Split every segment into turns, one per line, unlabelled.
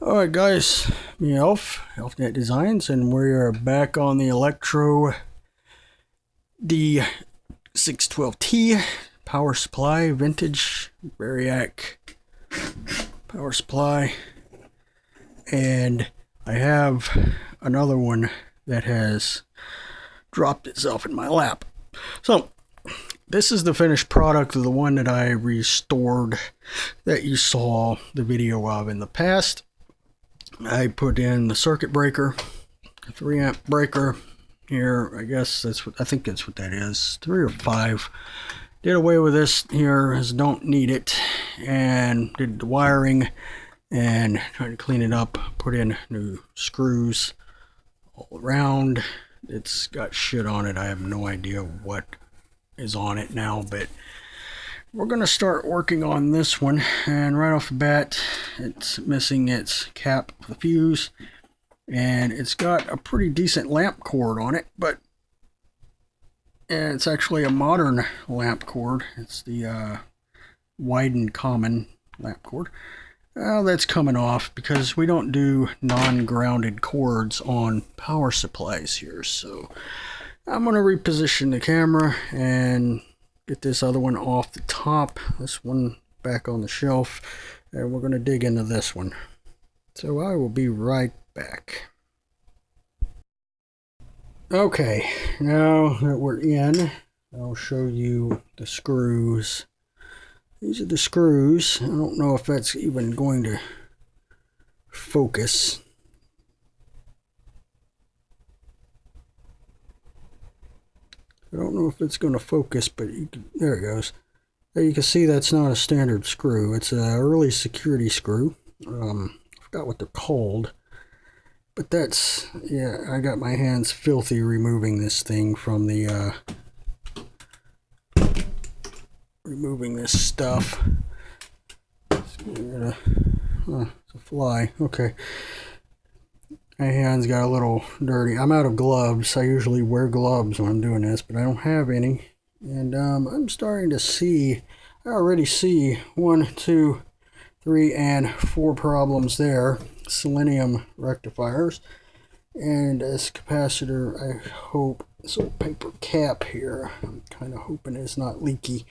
Alright guys, me Elfnet Designs, and we are back on the Electro D-612T Power Supply, vintage Variac Power Supply, and I have another one that has dropped itself in my lap. So, this is the finished product of the one that I restored that you saw the video of in the past. I put in the circuit breaker, a 3 amp breaker here. I think that's what that is, 3 or 5. Did away with this here as don't need it, and did the wiring and tried to clean it up. Put in new screws all around. It's got shit on it. I have no idea what is on it now, but we're going to start working on this one. And right off the bat, it's missing its cap for the fuse, and it's got a pretty decent lamp cord on it, but it's actually a modern lamp cord. It's the widened common lamp cord. Well, that's coming off because we don't do non-grounded cords on power supplies here. So I'm going to reposition the camera and get this other one off the top, this one back on the shelf, and we're going to dig into this one. So I will be right back. Okay, now that we're in, I'll show you the screws. These are the screws. I don't know if that's even going to focus. I don't know if it's going to focus, but there it goes. There you can see that's not a standard screw. It's an early security screw. I forgot what they're called. But that's, yeah, I got my hands filthy removing this thing from the, removing this stuff. It's a fly. Okay. My hands got a little dirty. I'm out of gloves. I usually wear gloves when I'm doing this, but I don't have any. And I'm starting to see, I already see 1, 2, 3, and 4 problems there. Selenium rectifiers. And this capacitor, I hope, this little paper cap here, I'm kind of hoping it's not leaky.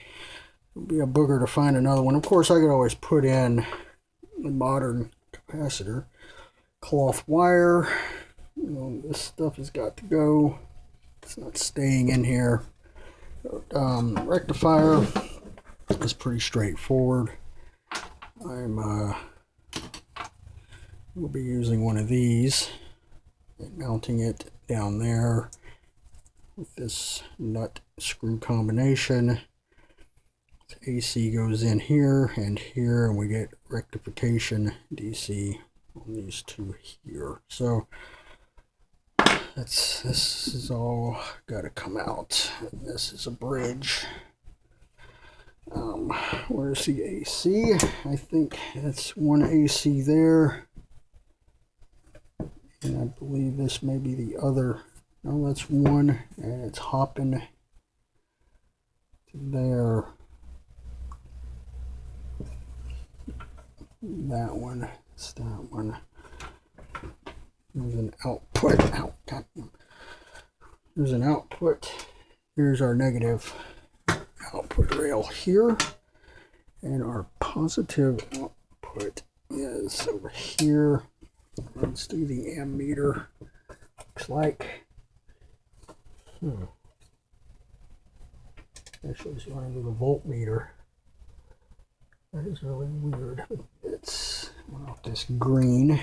It'll be a booger to find another one. Of course, I could always put in the modern capacitor. Cloth wire, you know, this stuff has got to go. It's not staying in here. Rectifier is pretty straightforward. We'll be using one of these and mounting it down there with this nut screw combination. AC goes in here, and we get rectification DC on these two here. So this is all got to come out. This is a bridge. Where's the AC? I think that's one AC there, and I believe this may be the other. No, that's one, and it's hopping to there. That one. It's that one. There's an output. There's an output. Here's our negative output rail here, and our positive output is over here. Let's do the ammeter. Looks like actually it's running to the voltmeter. That is really weird. It's off this green.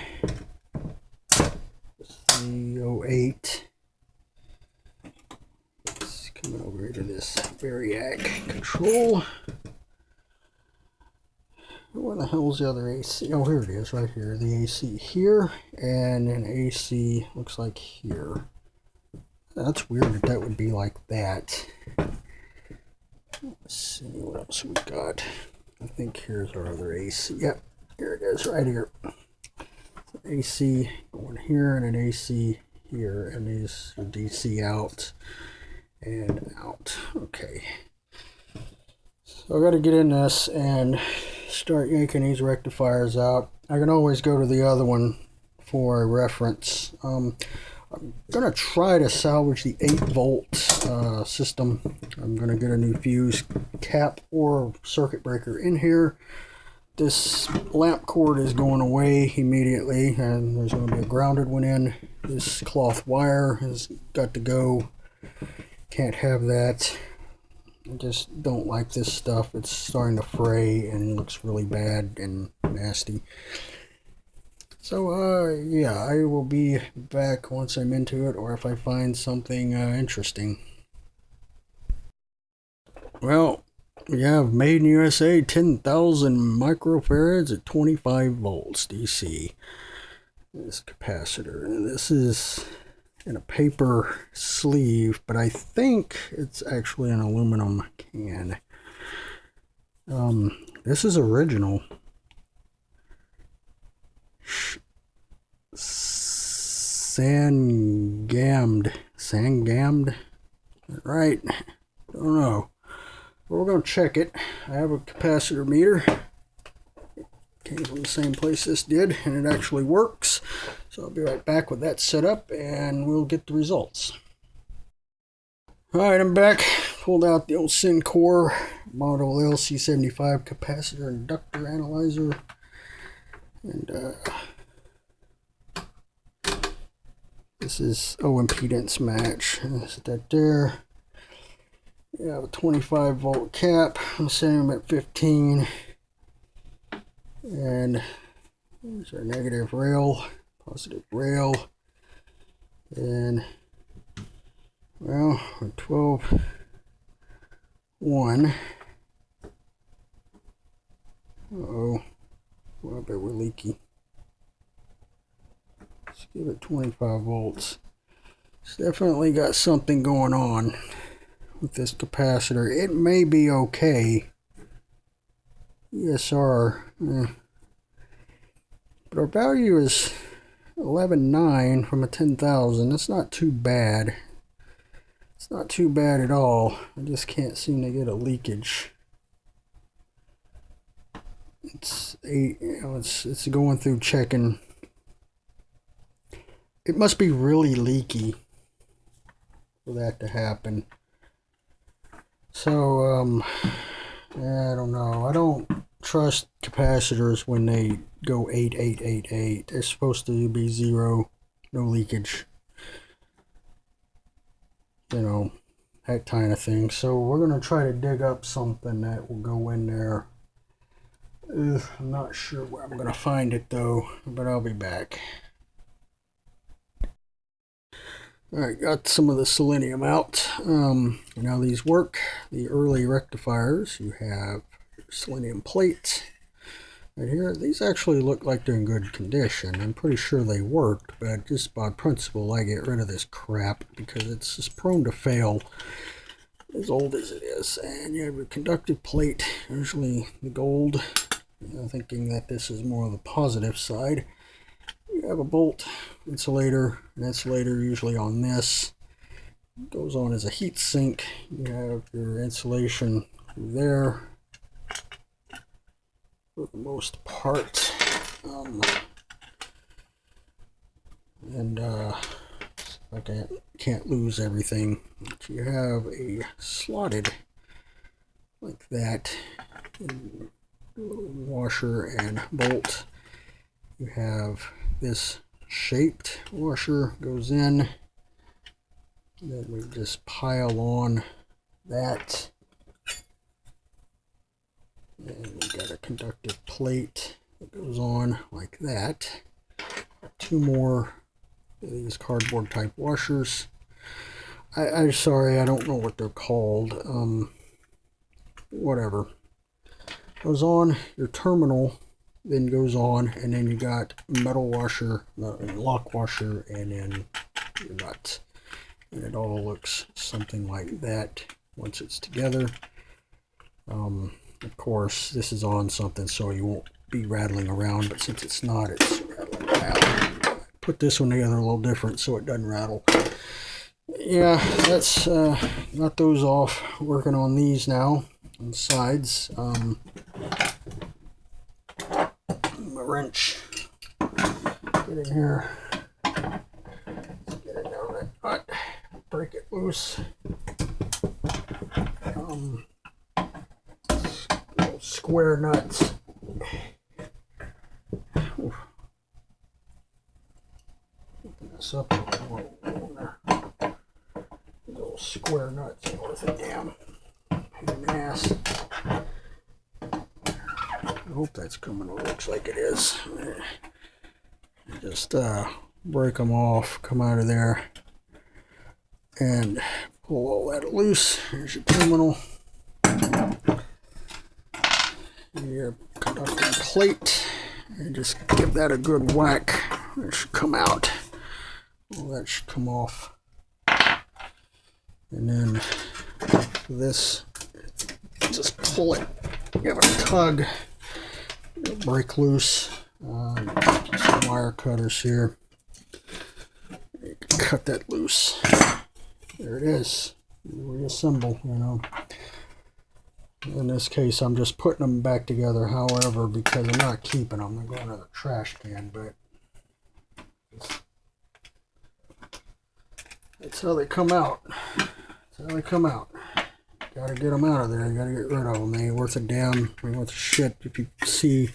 308. It's coming over to this Variac control. Where the hell's the other AC? Oh, here it is, right here. The AC here, and an AC looks like here. That's weird that would be like that. Let's see what else we got. I think here's our other AC. Yep, here it is, right here. AC going here and an AC here, and these are DC out and out. Okay, so I got to get in this and start yanking these rectifiers out. I can always go to the other one for a reference. I'm gonna try to salvage the 8-volt system. I'm gonna get a new fuse cap or circuit breaker in here. This lamp cord is going away immediately, and there's going to be a grounded one in. This cloth wire has got to go. Can't have that. I just don't like this stuff. It's starting to fray and it looks really bad and nasty. So yeah, I will be back once I'm into it, or if I find something interesting. Well, we have made in USA 10,000 microfarads at 25 volts DC. This capacitor, and this is in a paper sleeve, but I think it's actually an aluminum can. This is original. Sangammed, right? Don't know. But we're going to check it. I have a capacitor meter. It came from the same place this did, and it actually works. So I'll be right back with that set up, and we'll get the results. Alright, I'm back. Pulled out the old Syncor model LC75 capacitor inductor analyzer. And this is impedance match. Set that there. We have a 25 volt cap. I'm setting them at 15. And there's our negative rail, positive rail. And well, we're 12, 1. Uh-oh. Well, I bet we're leaky. Let's give it 25 volts. It's definitely got something going on with this capacitor. It may be okay. ESR. But our value is 11.9 from a 10,000. That's not too bad. It's not too bad at all. I just can't seem to get a leakage. It's 8, you know, it's going through checking. It must be really leaky for that to happen. So yeah, I don't know. I don't trust capacitors when they go 8, 8, 8, 8. They're supposed to be 0, no leakage. You know, that kind of thing. So we're going to try to dig up something that will go in there. I'm not sure where I'm going to find it though, but I'll be back. Alright, got some of the selenium out. Now these work. The early rectifiers, you have your selenium plate right here. These actually look like they're in good condition. I'm pretty sure they worked, but just by principle I get rid of this crap because it's just prone to fail as old as it is. And you have your conductive plate, usually the gold. Thinking that this is more of the positive side. You have a bolt insulator, an insulator usually on this. It goes on as a heat sink. You have your insulation through there for the most part. I can't lose everything. But you have a slotted like that little washer and bolt. You have this shaped washer goes in. Then we just pile on that. And we got a conductive plate that goes on like that. 2 more of these cardboard type washers. I'm sorry, I don't know what they're called. Whatever. Goes on your terminal, then goes on, and then you got metal washer, lock washer, and then your nut. And it all looks something like that once it's together. Of course, this is on something so you won't be rattling around, but since it's not, it's rattling around. Put this one together a little different so it doesn't rattle. Yeah, that's got those off. Working on these now on the sides. wrench. Get in here. Let's get it down that nut. Break it loose. Square nuts. Oof. Open this up a little more. Those square nuts worth a damn pain in the ass. I hope that's coming. It looks like it is. Just break them off, come out of there, and pull all that loose. Here's your terminal. Your conducting plate, and just give that a good whack. It should come out. All that should come off. And then this, just pull it, give it a tug, it'll break loose. Some wire cutters here. You can cut that loose. There it is. Reassemble, you know. In this case, I'm just putting them back together, however, because I'm not keeping them. They're going to the trash can, but that's how they come out. That's how they come out. Gotta get them out of there. You gotta get rid of them. They ain't worth a damn. They ain't worth a shit. If you see,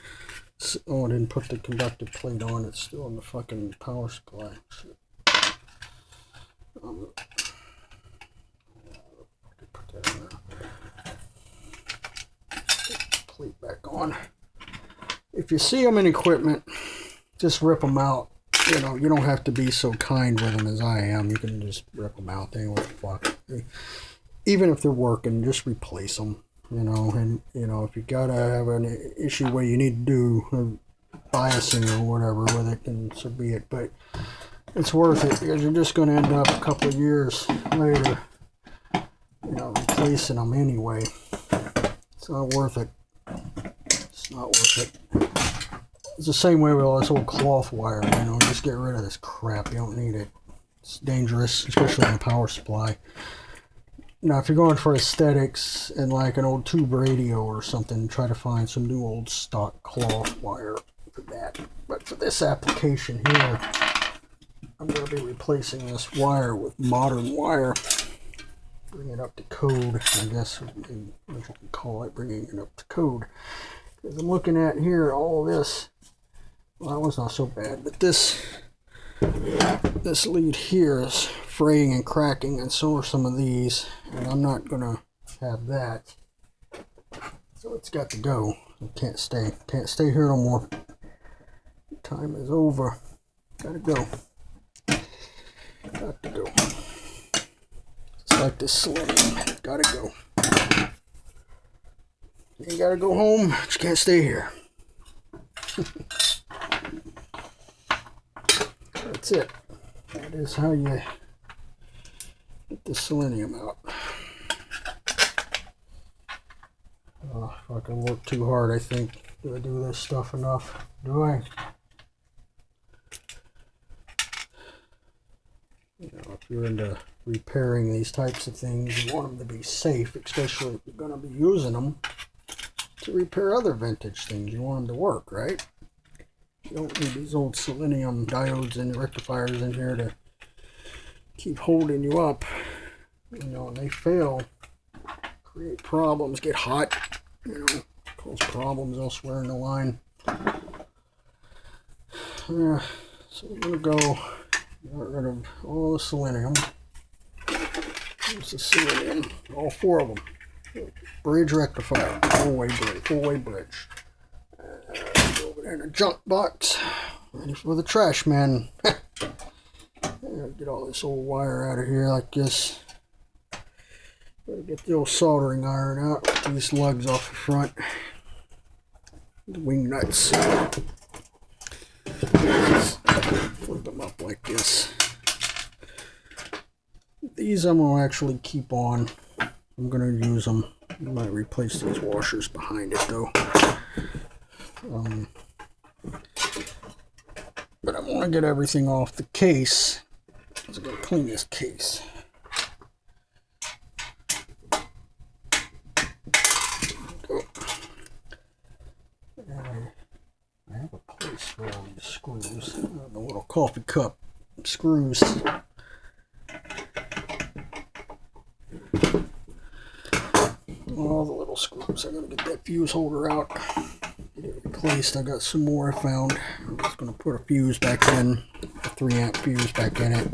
oh, I didn't put the conductive plate on. It's still in the fucking power supply. Shit. Put that in there. Plate back on. If you see them in equipment, just rip them out. You know, you don't have to be so kind with them as I am. You can just rip them out. They ain't what the fuck. Even if they're working, just replace them. You know, and you know, if you gotta have an issue where you need to do biasing or whatever with it, then so be it. But it's worth it, because you're just gonna end up a couple of years later, you know, replacing them anyway. It's not worth it. It's not worth it. It's the same way with all this old cloth wire, you know, just get rid of this crap. You don't need it. It's dangerous, especially in a power supply. Now, if you're going for aesthetics and like an old tube radio or something, try to find some new old stock cloth wire for that. But for this application here, I'm going to be replacing this wire with modern wire. Bring it up to code, I guess, what you can call it, bringing it up to code. Because I'm looking at here, all this, well, that was not so bad, but this lead here is fraying and cracking, and so are some of these, and I'm not going to have that. So it's got to go. It can't stay here no more. Time is over. Gotta go. Got to go. It's like this selenium. Gotta go. You gotta go home, but you can't stay here. That's it. That is how you get the selenium out. Oh, if I can work too hard, I think. Do I do this stuff enough? Do I? You know, if you're into repairing these types of things, you want them to be safe, especially if you're going to be using them to repair other vintage things. You want them to work, right? You don't need these old selenium diodes and rectifiers in here to keep holding you up. You know, and they fail, create problems, get hot, you know, cause problems elsewhere in the line. Yeah, so we're going to go get rid of all the selenium. There's the selenium, all four of them. Bridge rectifier, full-way bridge. Over there in a junk box, ready for the trash man. Get all this old wire out of here like this. Better get the old soldering iron out. Get these lugs off the front. The wing nuts. Flip them up like this. These I'm going to actually keep on. I'm going to use them. I might replace these washers behind it though. But I want to get everything off the case. So I'm going to clean this case. Go. I have a plate. screws, the little coffee cup screws. All the little screws. I gotta get that fuse holder out, get it replaced. I got some more I found. I'm just gonna put a fuse back in, a 3-amp fuse back in it.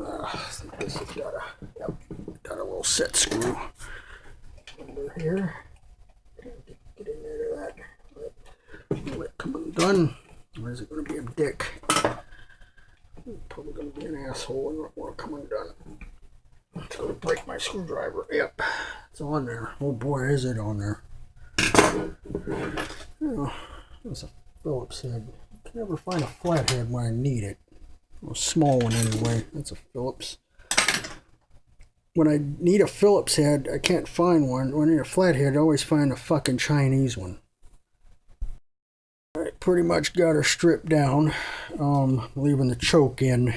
I think this has got a little set screw under here. Get in there to that. Let it come undone. Or is it going to be a dick? Probably going to be an asshole and not want to come undone. It's going to break my screwdriver. Yep, it's on there. Oh boy, is it on there. Oh, that's a Phillips head. I can never find a flathead when I need it. A small one anyway. That's a Phillips. When I need a Phillips head, I can't find one. When I need a flathead, I always find a fucking Chinese one. Alright, pretty much got her stripped down. Leaving the choke in.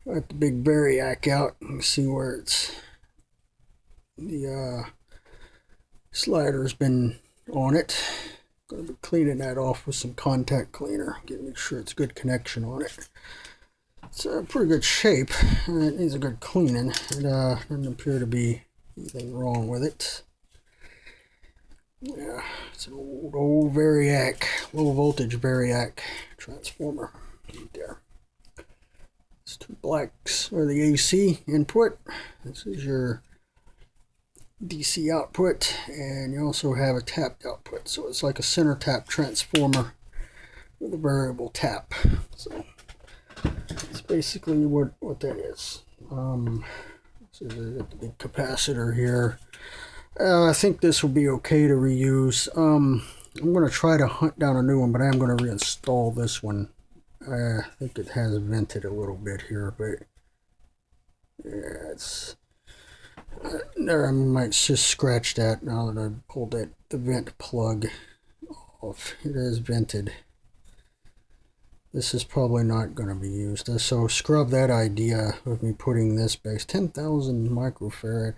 Got the big variac out. You can see where it's the slider's been on it. Gonna be cleaning that off with some contact cleaner. Make sure it's good connection on it. It's in pretty good shape. It needs a good cleaning. It doesn't appear to be anything wrong with it. Yeah, it's an old variac, low voltage variac transformer right there. It's 2 blacks are the AC input. This is your DC output, and you also have a tapped output. So it's like a center tap transformer with a variable tap. So that's basically what that is. So there's the big capacitor here. I think this will be okay to reuse. I'm going to try to hunt down a new one, but I am going to reinstall this one. I think it has vented a little bit here, but yeah, it's there. I might just scratch that now that I pulled the vent plug off. It is vented. This is probably not going to be used. So scrub that idea of me putting this base. 10,000 microfarad.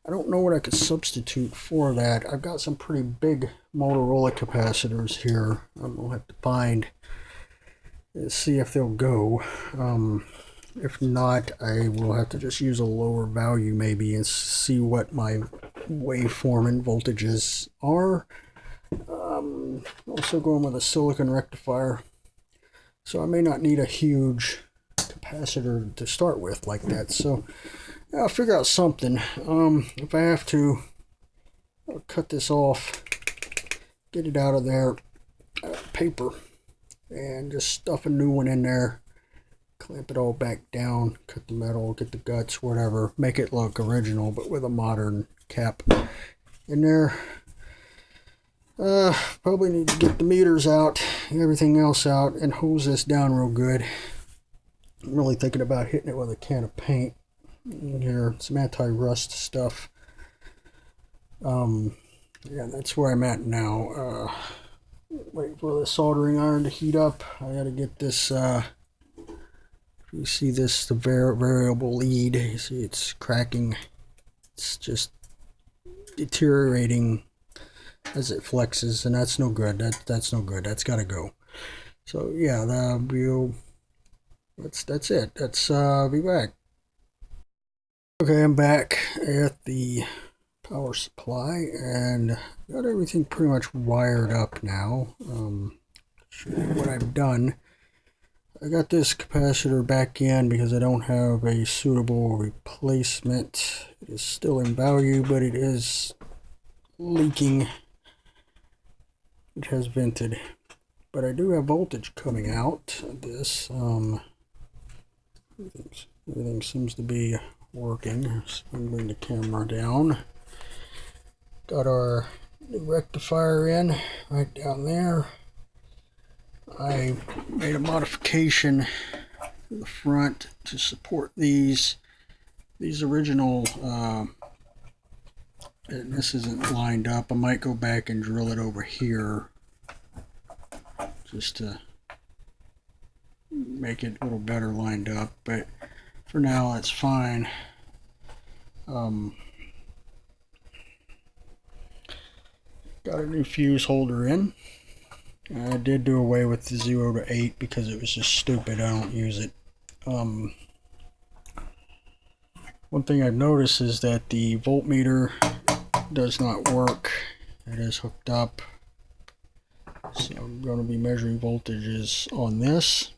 I don't know what I could substitute for that. I've got some pretty big Motorola capacitors here. I'm going to have to find and see if they'll go. If not, I will have to just use a lower value maybe and see what my waveform and voltages are. Also going with a silicon rectifier. So I may not need a huge capacitor to start with like that. So I'll figure out something. If I have to, I'll cut this off, get it out of there, paper, and just stuff a new one in there. Clamp it all back down, cut the metal, get the guts, whatever. Make it look original, but with a modern cap in there. Probably need to get the meters out, everything else out, and hose this down real good. I'm really thinking about hitting it with a can of paint in here, some anti-rust stuff. Yeah, that's where I'm at now. Waiting for the soldering iron to heat up. I gotta get this, you see this, the variable lead, you see it's cracking. It's just deteriorating as it flexes, and that's no good. That's no good. That's got to go. So yeah, that's it. Let's be back. Okay, I'm back at the power supply and got everything pretty much wired up now. Show you what I've done. I got this capacitor back in because I don't have a suitable replacement. It is still in value, but it is leaking. It has vented, but I do have voltage coming out of this. Everything seems to be working. So I'm bring the camera down. Got our new rectifier in right down there. I made a modification in the front to support these original. And this isn't lined up. I might go back and drill it over here just to make it a little better lined up, but for now that's fine. got a new fuse holder in. I did do away with the 0 to 8 because it was just stupid. I don't use it. One thing I've noticed is that the voltmeter does not work. It is hooked up. So I'm going to be measuring voltages on this.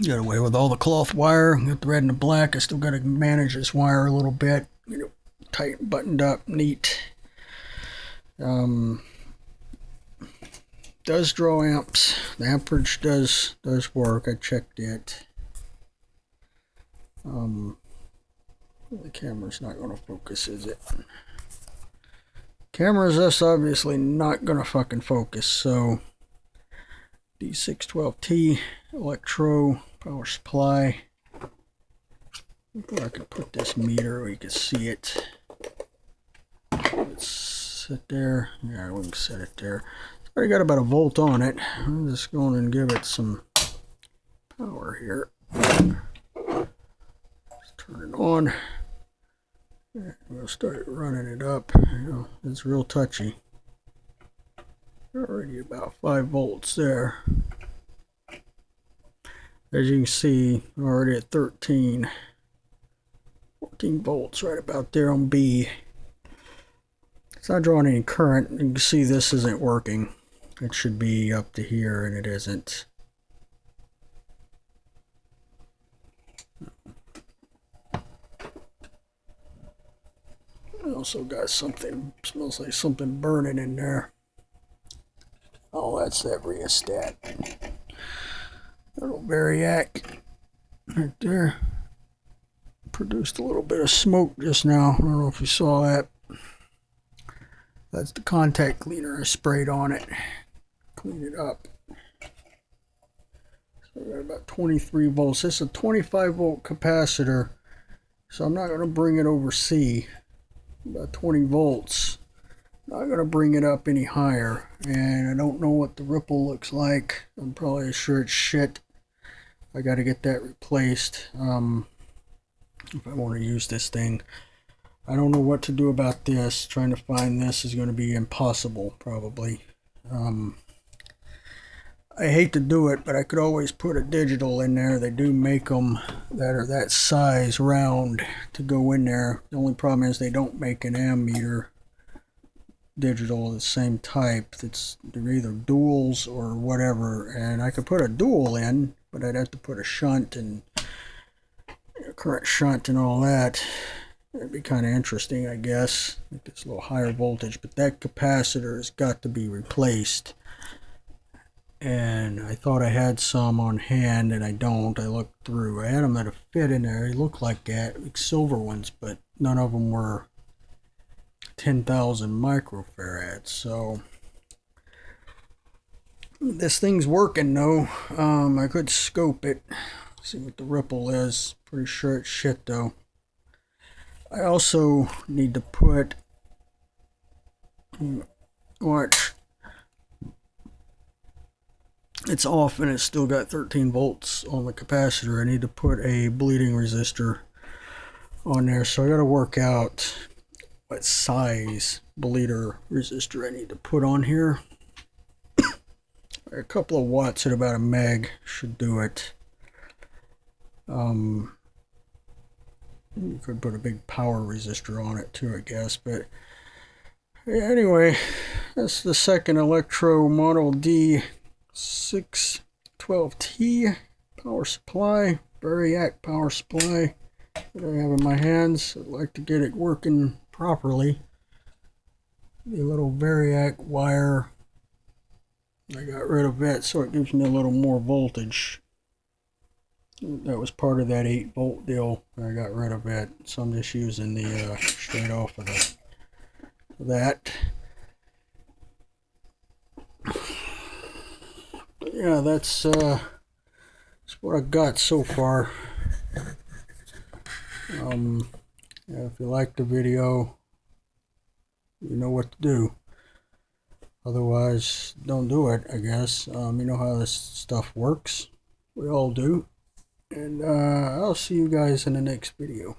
Got away with all the cloth wire. Got the red and the black. I still got to manage this wire a little bit. Get it tight, buttoned up, neat. Does draw amps. The amperage does work. I checked it. The camera's not going to focus, is it? Camera's just obviously not going to fucking focus. So D-612T electro power supply. I thought I could put this meter where you can see it. Let's sit there. Yeah, we can set it there. It's already got about a volt on it. I'm just going and give it some power here. Let's turn it on. We'll start running it up. You know, it's real touchy. Already about 5 volts there. As you can see, I'm already at 14 volts right about there on B. It's not drawing any current. You can see this isn't working. It should be up to here and it isn't. I also got something, smells like something burning in there. Oh, that's that rheostat. Little variac right there. Produced a little bit of smoke just now. I don't know if you saw that. That's the contact cleaner I sprayed on it. Clean it up. So I got about 23 volts. This is a 25 volt capacitor. So I'm not going to bring it over C. About 20 volts. Not going to bring it up any higher. And I don't know what the ripple looks like. I'm probably sure it's shit. I got to get that replaced. If I want to use this thing. I don't know what to do about this. Trying to find this is going to be impossible, probably. I hate to do it, but I could always put a digital in there. They do make them that are that size, round, to go in there. The only problem is they don't make an ammeter digital of the same type. They're either duals or whatever. And I could put a dual in, but I'd have to put a shunt and a current shunt and all that. It'd be kind of interesting, I guess. Make this a little higher voltage, but that capacitor has got to be replaced. And I thought I had some on hand, and I don't. I looked through. I had them that fit in there. They looked like that, like silver ones, but none of them were 10,000 microfarads. So this thing's working though. I could scope it, see what the ripple is. Pretty sure it's shit though. I also need to put, watch, it's off and it's still got 13 volts on the capacitor. I need to put a bleeding resistor on there, so I got to work out what size bleeder resistor I need to put on here. A couple of watts at about a meg should do it. You could put a big power resistor on it too, I guess. But yeah, anyway, that's the second Electro Model D-612T Power Supply, Variac Power Supply that I have in my hands. I'd like to get it working properly. The little Variac wire, I got rid of it so it gives me a little more voltage. That was part of that 8 volt deal. I got rid of it, so I'm just using the straight off of that. Yeah, that's what I got so far. Yeah, if you like the video, you know what to do. Otherwise, don't do it, I guess. You know how this stuff works. We all do. And I'll see you guys in the next video.